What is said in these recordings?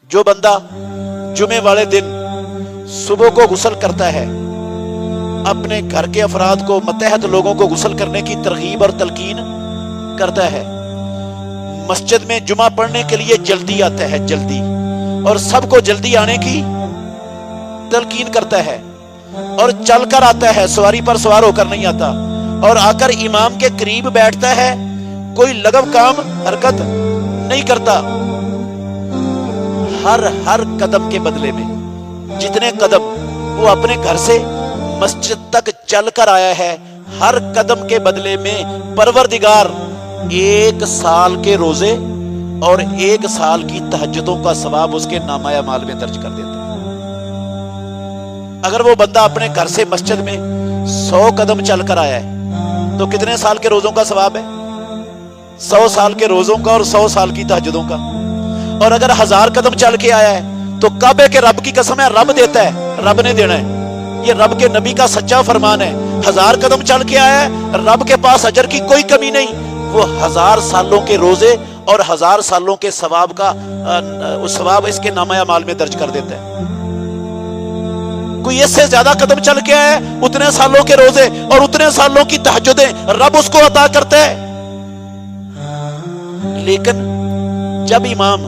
جو بندہ جمعے والے دن صبح کو غسل کرتا ہے، اپنے گھر کے افراد کو، متحد لوگوں کو غسل کرنے کی ترغیب اور تلقین کرتا ہے، مسجد میں جمعہ پڑھنے کے لیے جلدی آتا ہے، جلدی، اور سب کو جلدی آنے کی تلقین کرتا ہے، اور چل کر آتا ہے، سواری پر سوار ہو کر نہیں آتا، اور آ کر امام کے قریب بیٹھتا ہے، کوئی لغو کام حرکت نہیں کرتا، ہر قدم کے بدلے میں جتنے قدم وہ اپنے گھر سے مسجد تک چل کر آیا ہے، ہر قدم کے بدلے میں پروردگار 1 سال کے روزے اور 1 سال کی تہجدوں کا ثواب اس کے نامہ اعمال میں درج کر دیتا ہے۔ اگر وہ بندہ اپنے گھر سے مسجد میں 100 قدم چل کر آیا ہے تو کتنے سال کے روزوں کا ثواب ہے؟ 100 سال کے روزوں کا اور 100 سال کی تہجدوں کا۔ اور اگر 1000 قدم چل کے آیا ہے تو کعبے کے رب کی قسم ہے، رب دیتا ہے، رب نے دینا ہے، یہ رب کے نبی کا سچا فرمان ہے۔ 1000 قدم چل کے آیا ہے، رب کے پاس اجر کی کوئی کمی نہیں، وہ 1000 سالوں کے روزے اور 1000 سالوں کے ثواب کا ثواب اس کے نامہ اعمال میں درج کر دیتا ہے۔ کوئی اس سے زیادہ قدم چل کے آیا ہے، اتنے سالوں کے روزے اور اتنے سالوں کی تہجدیں رب اس کو عطا کرتا ہے۔ لیکن جب امام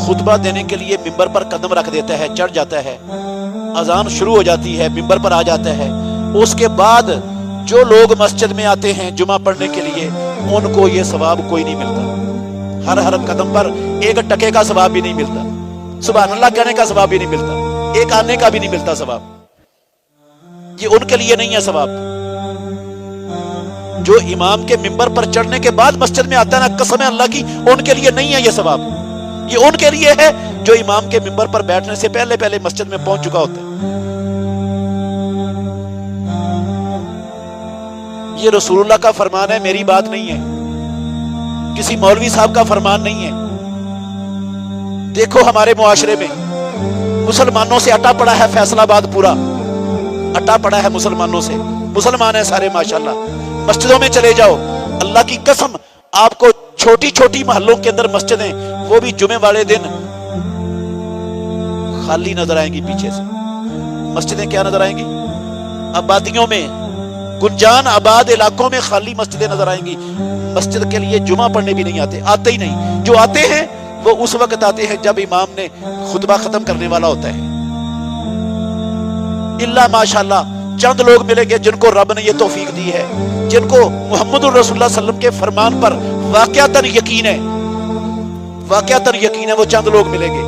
خطبہ دینے کے لیے ممبر پر قدم رکھ دیتا ہے، چڑھ جاتا ہے، اذان شروع ہو جاتی ہے، ممبر پر آ جاتا ہے، اس کے بعد جو لوگ مسجد میں آتے ہیں جمعہ پڑھنے کے لیے ان کو یہ ثواب کوئی نہیں ملتا، ہر قدم پر 1 ٹکے کا ثواب بھی نہیں ملتا، سبحان اللہ کہنے کا ثواب بھی نہیں ملتا، 1 آنے کا بھی نہیں ملتا ثواب، یہ ان کے لیے نہیں ہے ثواب۔ جو امام کے ممبر پر چڑھنے کے بعد مسجد میں آتا ہے نا، قسم اللہ کی ان کے لیے نہیں ہے یہ ثواب، یہ ان کے لیے ہے جو امام کے ممبر پر بیٹھنے سے پہلے مسجد میں پہنچ چکا ہوتا ہے۔ یہ رسول اللہ کا فرمان ہے، میری بات نہیں ہے، کسی مولوی صاحب کا فرمان نہیں ہے۔ دیکھو ہمارے معاشرے میں مسلمانوں سے اٹا پڑا ہے، فیصل آباد پورا اٹا پڑا ہے مسلمانوں سے، مسلمان ہیں سارے ماشاءاللہ، مسجدوں میں چلے جاؤ، اللہ کی قسم آپ کو چھوٹی چھوٹی محلوں کے اندر مسجدیں وہ بھی جمعے والے دن خالی نظر آئیں گی، پیچھے سے مسجدیں کیا نظر آئیں گی؟ آبادیوں میں، گنجان آباد علاقوں میں خالی مسجدیں نظر آئیں گی، مسجد کے لیے جمعہ پڑھنے بھی نہیں آتے ہی نہیں، جو آتے ہیں وہ اس وقت آتے ہیں جب امام نے خطبہ ختم کرنے والا ہوتا ہے۔ اللہ ماشاءاللہ چند لوگ ملیں گے جن کو رب نے یہ توفیق دی ہے، جن کو محمد الرسول اللہ صلی اللہ علیہ وسلم کے فرمان پر واقعتاً یقین ہے، وہ چند لوگ ملیں گے۔